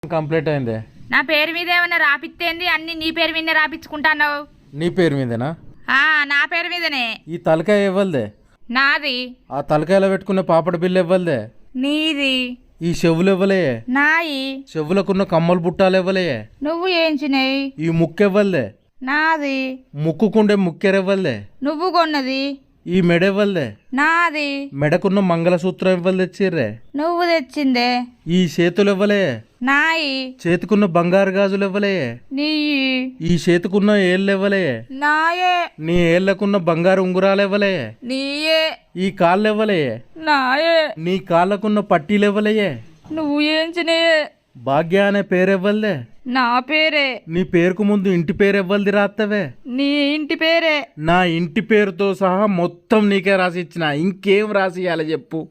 Complete అయింది. నా పేరు మీద ఏమన్నా రాపిత్తేంది? అన్ని నీ పేరు మీదనే రాపించుకుంటాన్నావు. నీ పేరు మీదేనా? నా పేరు మీదనే. ఈ తలకాయ ఇవ్వలదే? నాది. ఆ తలకాయలో పెట్టుకున్న పాపడ బిల్లు ఇవ్వలదే? నీది. ఈ చెవులు ఇవ్వలే? నాయి. చెవులకున్న కమ్మలు బుట్టాలు ఇవ్వలే? నువ్వు ఏంచినాయి. ఈ ముక్కు ఇవ్వలదే? నాది. ముక్కుకుండే ముక్కెరివ్వలే? నువ్వు కొన్నది. ఈ మెడ ఇవ్వలదే? నాది. మెడకున్న మంగళసూత్రం ఇవ్వలు తెచ్చిర్రే? నువ్వు తెచ్చిందే. ఈ చేతులు ఇవ్వలే? నాయి. చేతికున్న బంగారు గాజులు ఇవ్వలే? నీ. ఈ చేతికున్న ఏళ్ళు ఇవ్వలే? నాయే. నీ ఏళ్లకున్న బంగారు ఉంగురాలు ఇవ్వలే? నీయే. ఈ కాళ్ళు ఇవ్వలే? నాయే. నీ కాళ్ళకున్న పట్టీలు ఇవ్వలే? నువ్వు ఏంచినాయే. భాగ్య అనే పేరు ఇవ్వలే? నా పేరే. నీ పేరుకు ముందు ఇంటి పేరు ఇవ్వలది రాత్తవే? నీ ఇంటి పేరే. నా ఇంటి పేరుతో సహా మొత్తం నీకే రాసి ఇచ్చిన. ఇంకేం రాసి ఇవ్వాలి చెప్పు?